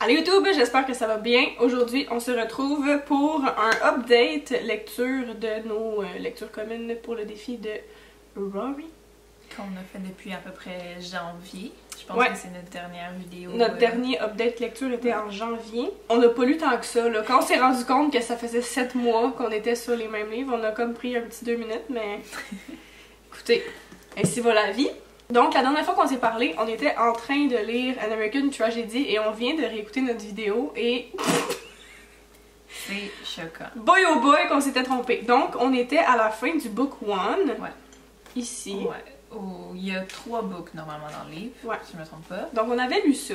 Allez YouTube, j'espère que ça va bien. Aujourd'hui, on se retrouve pour un update lecture de nos lectures communes pour le défi de Rory. Qu'on a fait depuis à peu près janvier. Je pense que c'est notre dernière vidéo. Notre dernier update lecture était en janvier. On n'a pas lu tant que ça, là. Quand on s'est rendu compte que ça faisait 7 mois qu'on était sur les mêmes livres, on a comme pris un petit 2 minutes, mais écoutez, ainsi va la vie. Donc, la dernière fois qu'on s'est parlé, on était en train de lire An American Tragedy et on vient de réécouter notre vidéo et... c'est choquant. Boy oh boy qu'on s'était trompé. Donc, on était à la fin du book 1. Ouais. Ici. Ouais. Oh, il y a 3 books normalement dans le livre, si je me trompe pas. Donc, on avait lu ça.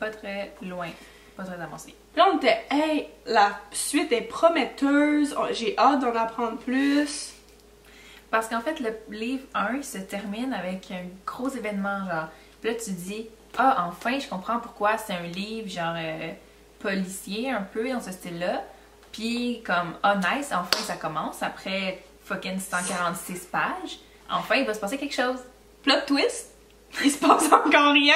Pas très loin, pas très avancé. Puis là, on était, hey, la suite est prometteuse, j'ai hâte d'en apprendre plus. Parce qu'en fait, le livre 1 se termine avec un gros événement, genre. Puis là, tu dis, ah, enfin, je comprends pourquoi c'est un livre, genre, policier, un peu, dans ce style-là. Puis, comme, ah, nice, enfin, ça commence, après fucking 146 pages. Enfin, il va se passer quelque chose. Plot twist, il se passe encore rien.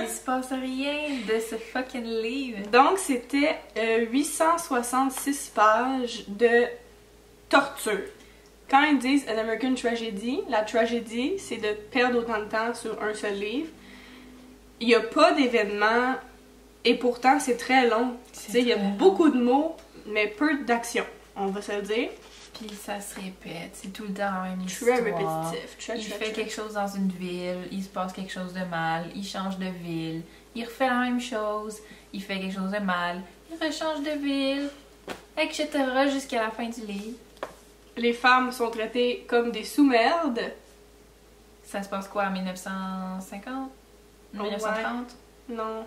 Il se passe rien de ce fucking livre. Donc, c'était 866 pages de torture. Quand ils disent An American Tragedy, la tragédie, c'est de perdre autant de temps sur un seul livre. Il n'y a pas d'événements et pourtant c'est très long. Il y a beaucoup de mots, mais peu d'action, on va se le dire. Puis ça se répète, c'est tout le temps la même histoire. Très répétitif. Il fait quelque chose dans une ville, il se passe quelque chose de mal, il change de ville, il refait la même chose, il fait quelque chose de mal, il rechange de ville, etc. jusqu'à la fin du livre. Les femmes sont traitées comme des sous-merdes. Ça se passe quoi, en 1950? 1930? Non.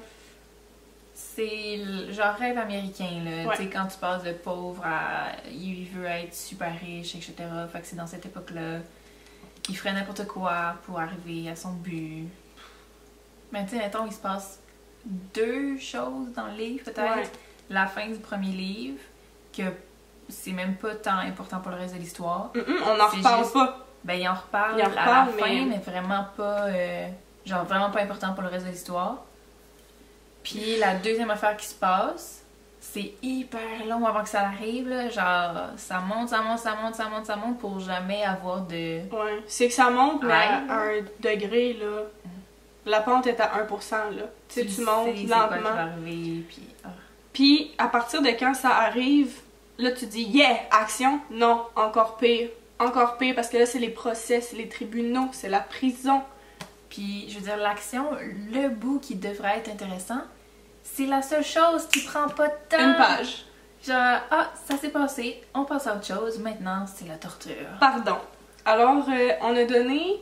C'est genre rêve américain, là. Ouais. Tu sais, quand tu passes de pauvre à... Il veut être super riche, etc. Fait que c'est dans cette époque-là. Il ferait n'importe quoi pour arriver à son but. Mais tu sais, mettons, il se passe 2 choses dans le livre, peut-être. Ouais. La fin du premier livre, que c'est même pas tant important pour le reste de l'histoire. On n'en reparle pas. Ben, il en reparle à la fin, mais vraiment pas... genre, vraiment pas important pour le reste de l'histoire. Puis la deuxième affaire qui se passe, c'est hyper long avant que ça arrive, là. Genre, ça monte pour jamais avoir de... Ouais, c'est que ça monte, mais à un degré, là. La pente est à 1%, là. Tu sais, tu montes lentement. Puis, à partir de quand ça arrive, là, tu dis, yeah, action. Non, encore pire. Encore pire, parce que là, c'est les procès, c'est les tribunaux, c'est la prison. Puis, je veux dire, l'action, le bout qui devrait être intéressant, c'est la seule chose qui prend pas de temps. Une page. Genre, ah, ça s'est passé, on passe à autre chose, maintenant c'est la torture. Pardon. Alors, on a donné...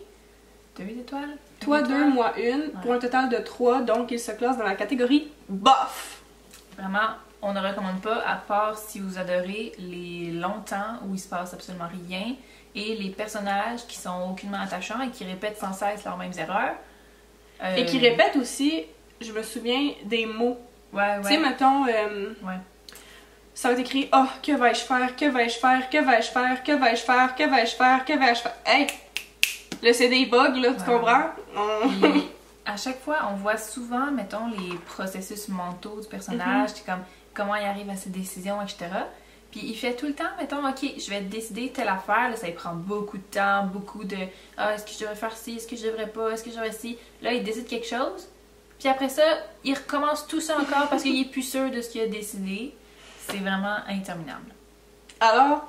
2 étoiles? Toi 2, moi 1, pour un total de 3, donc il se classe dans la catégorie bof. Vraiment, on ne recommande pas, à part si vous adorez les longs temps où il se passe absolument rien et les personnages qui sont aucunement attachants et qui répètent sans cesse leurs mêmes erreurs. Et qui répètent aussi, je me souviens, des mots. Ouais. Tu sais, mettons, ça va être écrit « Oh, que vais-je faire? Que vais-je faire? Que vais-je faire? Que vais-je faire? Que vais-je faire? Que vais-je faire? » Hey! Là, c'est des bugs, là, tu comprends? Et à chaque fois, on voit souvent, mettons, les processus mentaux du personnage, comme comment il arrive à ses décisions, etc. Puis il fait tout le temps, mettons, ok, je vais décider telle affaire, là, ça lui prend beaucoup de temps, beaucoup de ah, est-ce que je devrais faire ci, est-ce que je devrais pas, est-ce que je devrais ci. Là, il décide quelque chose, puis après ça, il recommence tout ça encore parce qu'il est plus sûr de ce qu'il a décidé. C'est vraiment interminable. Alors,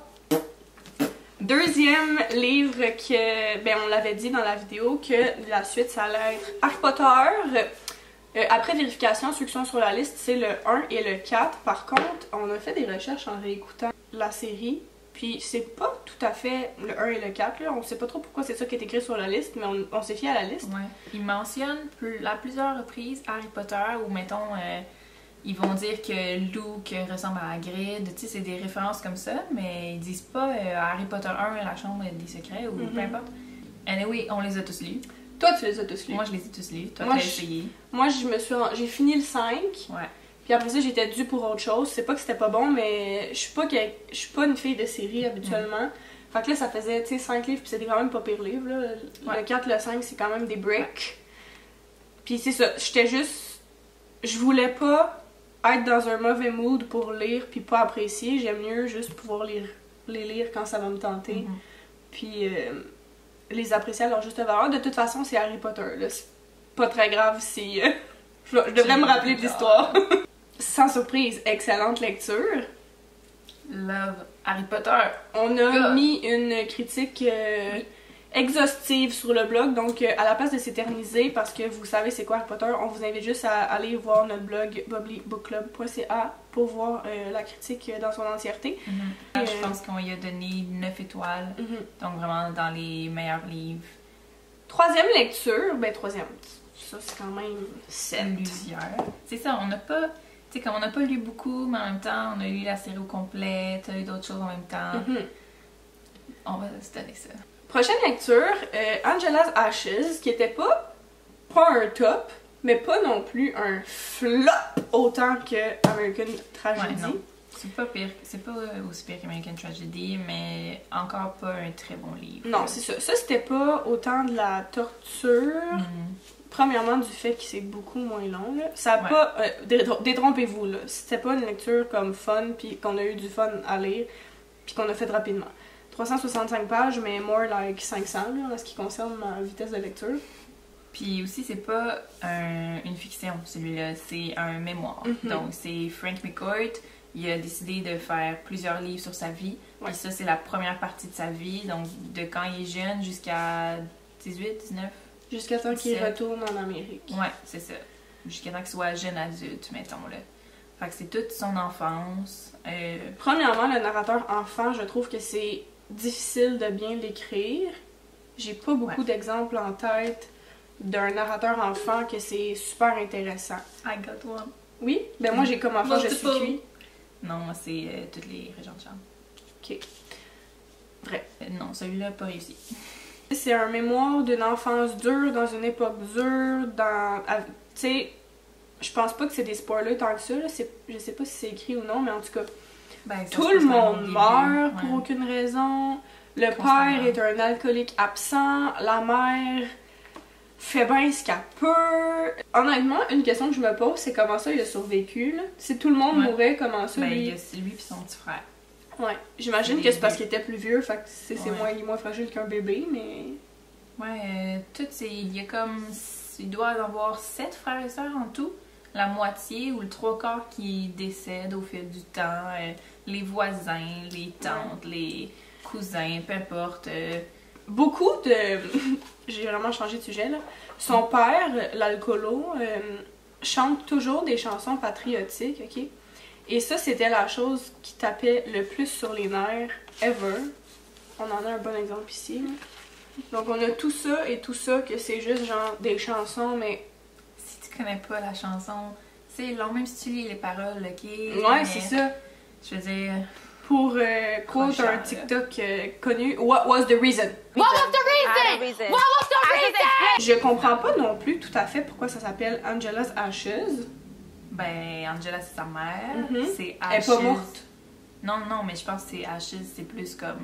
deuxième livre que, ben on l'avait dit dans la vidéo que la suite ça allait être Harry Potter. Après vérification, ceux qui sont sur la liste, c'est le 1 et le 4. Par contre, on a fait des recherches en réécoutant la série. Puis c'est pas tout à fait le 1 et le 4, là. On sait pas trop pourquoi c'est ça qui est écrit sur la liste, mais on s'est fié à la liste. Ouais. Ils mentionnent à plusieurs reprises Harry Potter, ou mettons, ils vont dire que Luke ressemble à Hagrid. Tu sais, c'est des références comme ça, mais ils disent pas Harry Potter 1, la chambre des secrets, ou peu importe. Anyway, on les a tous lus. Toi, tu les as tous lus. Moi, je les ai tous lus. Toi, tu l'as essayé. Moi, j'ai fini le 5. Ouais. Puis après ça, j'étais due pour autre chose. C'est pas que c'était pas bon, mais je suis pas une fille de série habituellement. Fait que là, ça faisait, tu sais, 5 livres, puis c'était quand même pas pire livre, là. Le 4, le 5, c'est quand même des breaks. Puis c'est ça, j'étais juste je voulais pas être dans un mauvais mood pour lire puis pas apprécier. J'aime mieux juste pouvoir les lire quand ça va me tenter. Puis les apprécier à leur juste valeur. De toute façon, c'est Harry Potter, là. C'est pas très grave si... je devrais me rappeler de l'histoire. Sans surprise, excellente lecture. Love Harry Potter. On a mis une critique exhaustive sur le blog, donc à la place de s'éterniser, parce que vous savez c'est quoi Harry Potter, on vous invite juste à aller voir notre blog bubblybookclub.ca pour voir la critique dans son entièreté. Je pense qu'on y a donné 9 étoiles, donc vraiment dans les meilleurs livres. Troisième lecture, troisième, ça c'est quand même 7. Plusieurs. C'est ça, on n'a pas... Tu sais, comme on n'a pas lu beaucoup, mais en même temps, on a lu la série au complet, t'as lu d'autres choses en même temps. On va se donner ça. Prochaine lecture, Angela's Ashes, qui était pas un top, mais pas non plus un flop autant que American Tragedy. Ouais, non. C'est pas pire, c'est pas aussi pire qu'American Tragedy, mais encore pas un très bon livre. Non, c'est ça. Ça, c'était pas autant de la torture. Premièrement, du fait que c'est beaucoup moins long. Là. Ça a pas... détrompez-vous, là. C'était pas une lecture comme fun, puis qu'on a eu du fun à lire, puis qu'on a fait rapidement. 365 pages, mais more like 500, là, en ce qui concerne ma vitesse de lecture. Puis aussi, c'est pas une fiction, celui-là. C'est un mémoire. Donc, c'est Frank McCourt. Il a décidé de faire plusieurs livres sur sa vie. Puis ça, c'est la première partie de sa vie. Donc, de quand il est jeune jusqu'à 18, 19... Jusqu'à temps qu'il retourne en Amérique. Ouais, c'est ça. Jusqu'à temps qu'il soit jeune adulte, mettons-le. Fait que c'est toute son enfance. Premièrement, le narrateur enfant, je trouve que c'est difficile de bien l'écrire. J'ai pas beaucoup d'exemples en tête d'un narrateur enfant que c'est super intéressant. I got one. Oui? Ben moi, j'ai comme enfant, je suis cuit. Non, moi, c'est toutes les régents de chambre. Ok. Vrai. Non, celui-là, pas réussi. C'est un mémoire d'une enfance dure, dans une époque dure, tu sais, je pense pas que c'est des spoilers tant que ça, là. Je sais pas si c'est écrit ou non, mais en tout cas, tout le monde meurt pour aucune raison, le père est un alcoolique absent, la mère fait bien ce qu'elle peut. Honnêtement, une question que je me pose, c'est comment ça il a survécu, là? Si tout le monde mourait, comment ça, il y a lui et son petit frère. Ouais, j'imagine que c'est parce qu'il était plus vieux, fait que c'est moins fragile qu'un bébé, mais... Ouais, il y a comme... Il doit y avoir 7 frères et sœurs en tout. La moitié ou le 3/4 qui décèdent au fil du temps. Les voisins, les tantes, les cousins, peu importe. Beaucoup de... J'ai vraiment changé de sujet, là. Son père, l'alcoolo, chante toujours des chansons patriotiques, ok? Et ça, c'était la chose qui tapait le plus sur les nerfs ever. On en a un bon exemple ici. Là. Donc on a tout ça et tout ça, que c'est juste genre des chansons, mais... Si tu connais pas la chanson, c'est long, même si tu lis les paroles, ok? Ouais, c'est ça. Je veux dire... Pour quote un TikTok connu, What was the reason? What was the reason? What was the reason? Je comprends pas non plus tout à fait pourquoi ça s'appelle Angela's Ashes. Ben, Angela, c'est sa mère. C'est Ashes. Elle est pas morte. Non, mais je pense que c'est Ashes, c'est plus comme...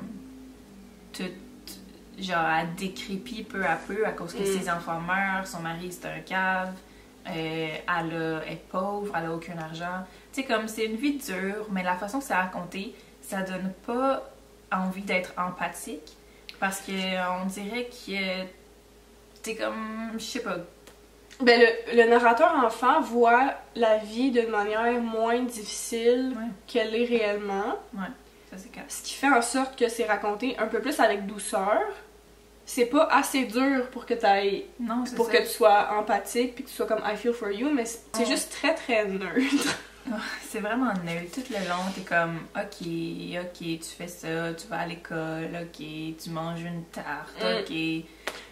Tout... Genre, elle décrépit peu à peu à cause que ses enfants meurent, son mari, c'est un cave, elle est pauvre, elle a aucun argent. Tu sais, comme, c'est une vie dure, mais la façon que c'est raconté, ça donne pas envie d'être empathique. Parce que on dirait que... T'es comme... Je sais pas... Ben, le narrateur enfant voit la vie d'une manière moins difficile qu'elle est réellement. Ouais, ça c'est clair. Ce qui fait en sorte que c'est raconté un peu plus avec douceur. C'est pas assez dur pour que t'ailles... Non, c'est pour ça. que tu sois empathique puis que tu sois comme I feel for you, mais c'est juste très très neutre. C'est vraiment neutre. Tout le long, t'es comme ok, tu fais ça, tu vas à l'école, ok, tu manges une tarte, ok. Il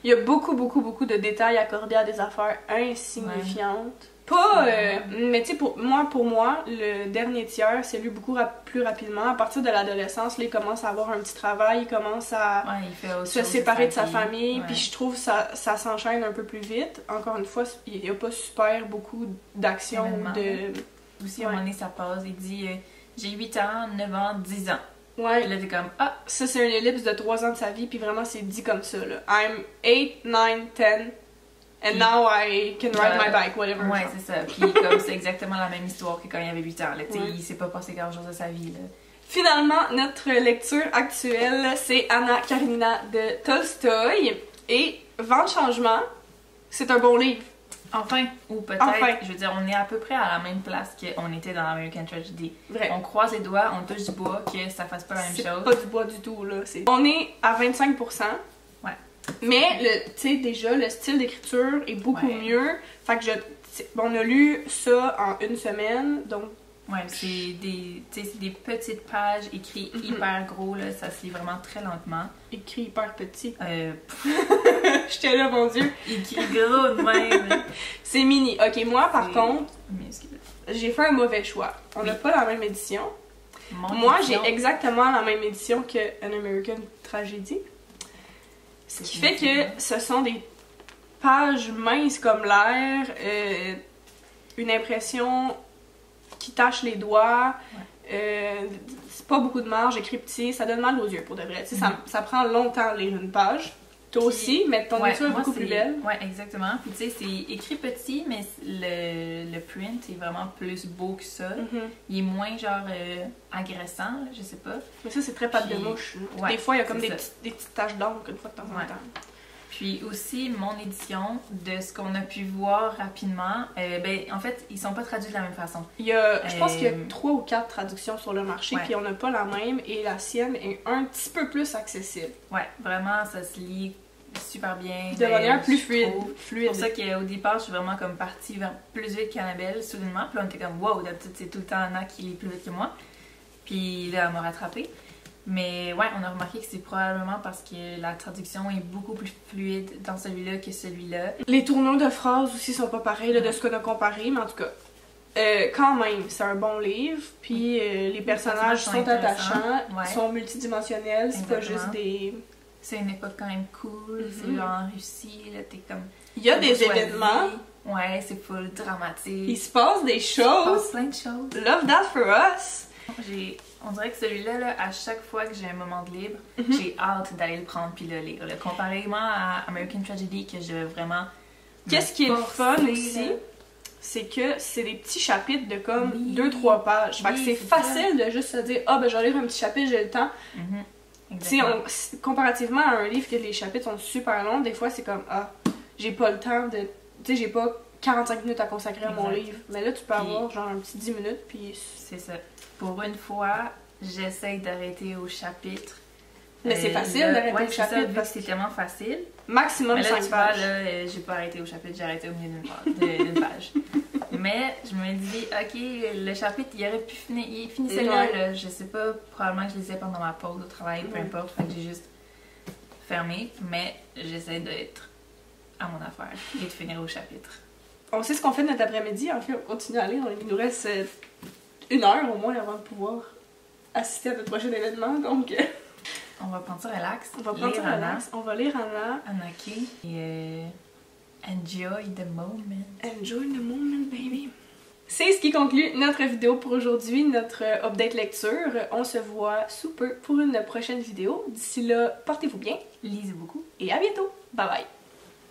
y a beaucoup de détails accordés à des affaires insignifiantes. Pas... mais tu sais, pour moi, le dernier tiers s'est lu beaucoup plus rapidement. À partir de l'adolescence, là, il commence à avoir un petit travail, il commence à se séparer de sa famille, puis je trouve que ça s'enchaîne un peu plus vite. Encore une fois, il n'y a pas super beaucoup d'action de... Aussi, à un moment donné, ça passe, il dit j'ai 8 ans, 9 ans, 10 ans. Ouais. Et là, t'es comme, ça c'est une ellipse de 3 ans de sa vie, puis vraiment c'est dit comme ça, là. I'm 8, 9, 10, And now I can ride my bike, whatever. Ouais, c'est ça. Puis comme c'est exactement la même histoire que quand il avait 8 ans. Là, Ouais. Il s'est pas passé grand-chose de sa vie. Là. Finalement, notre lecture actuelle, c'est Anna Karenina de Tolstoï. Et Vent de changement, c'est un bon livre. Enfin, ou peut-être, Enfin. je veux dire, on est à peu près à la même place qu'on était dans American Tragedy. Vrai. On croise les doigts, on touche du bois, que ça fasse pas la même C'est chose. pas du bois du tout, là. On est à 25%. Ouais. Mais, tu sais, déjà, le style d'écriture est beaucoup Ouais. mieux. Fait que on a lu ça en une semaine, donc... Ouais, c'est des petites pages écrites hyper gros, là, ça se lit vraiment très lentement. Écrit hyper petit. Euh, J'étais là, mon Dieu. écrit gros de même. C'est mini. Ok, moi, par C'est- contre, Mais excusez. j'ai fait un mauvais choix. On n'a Oui. pas la même édition. Mon Moi, j'ai édition, exactement la même édition que An American Tragedy. Ce qui fait que ce sont des pages minces comme l'air, une impression qui tache les doigts, c'est pas beaucoup de marge, écrit petit, ça donne mal aux yeux pour de vrai. Tu sais, ça prend longtemps à lire une page. Toi aussi, mais ton Ouais, lecture est moi, beaucoup plus belle. Ouais, exactement. Puis tu sais, c'est écrit petit, mais le print est vraiment plus beau que ça. Mhm. Il est moins genre agressant, là, je sais pas. Mais ça, c'est très pâte de Puis- mouche. Hein. ouais, Des fois, il y a comme c'est des ça. petites taches d'encre une fois de temps en Ouais. temps. Puis aussi, mon édition, de ce qu'on a pu voir rapidement, ben en fait, ils sont pas traduits de la même façon. Il y a, je pense qu'il y a Euh, 3 ou 4 traductions sur le marché, ouais. puis on n'a pas la même, et la sienne est un petit peu plus accessible. Ouais, vraiment, ça se lit super bien. De manière plus je fluide. trouve. C'est fluide. pour ça qu'au départ, je suis vraiment comme partie vers plus vite qu'Annabelle, soudainement. Puis là, on était comme, wow, d'habitude, c'est tout le temps Anna qui lit plus vite que moi. Puis là, elle m'a rattrapée. Mais ouais, on a remarqué que c'est probablement parce que la traduction est beaucoup plus fluide dans celui-là que celui-là. Les tournures de phrases aussi sont pas pareils là, de ce qu'on a comparé, mais en tout cas, quand même, c'est un bon livre. Puis les personnages sont intéressants. attachants, Ouais. sont multidimensionnels, c'est pas Exactement. juste des... C'est une époque quand même cool. C'est genre en Russie, là, t'es comme. Il y a des bourgeoisie. événements, Ouais, c'est full dramatique. il se passe des Il se choses. passe plein de choses. Love that for us. On dirait que celui-là, là, à chaque fois que j'ai un moment de libre, j'ai hâte d'aller le prendre puis le lire. Là. Comparément à American Tragedy, que je veux vraiment. Qu'est-ce qui est le fun forcer, aussi, là. c'est que c'est des petits chapitres de comme Oui. 2-3 pages. Fait que Oui, c'est c'est facile de juste se dire, ah ben je vais lire un petit chapitre, j'ai le temps. Mhm. Tu sais, Exactement. comparativement à un livre que les chapitres sont super longs, des fois c'est comme, ah, j'ai pas le temps de. Tu sais, j'ai pas 45 minutes à consacrer à mon Exact. livre. Mais là, tu peux Puis- avoir genre un petit 10 minutes, puis. C'est ça. Pour une fois, j'essaye d'arrêter au chapitre. Mais c'est facile là, d'arrêter ouais, au c'est ça, chapitre vu parce que c'est tellement facile. Maximum Mais là, 5 tu vois, pages. là, j'ai pas arrêté au chapitre, j'ai arrêté au milieu d'une page. Mais je me dis, ok, le chapitre, il aurait pu finir, il finissait là, Ouais. là, je sais pas, probablement que je lisais pendant ma pause au travail, peu Ouais. importe, fait que j'ai juste fermé, mais j'essaie d'être à mon affaire et de finir au chapitre. On sait ce qu'on fait de notre après-midi, en fait, on continue à lire. Il nous reste 1 heure au moins avant de pouvoir assister à notre prochain événement, donc On va prendre ça relax, on va prendre ça lire Anna, relax. On va lire Anna. Anaki, et enjoy the moment. Enjoy the moment, baby. C'est ce qui conclut notre vidéo pour aujourd'hui, notre update lecture. On se voit sous peu pour une prochaine vidéo. D'ici là, portez-vous bien Lisez beaucoup. et à bientôt. Bye bye.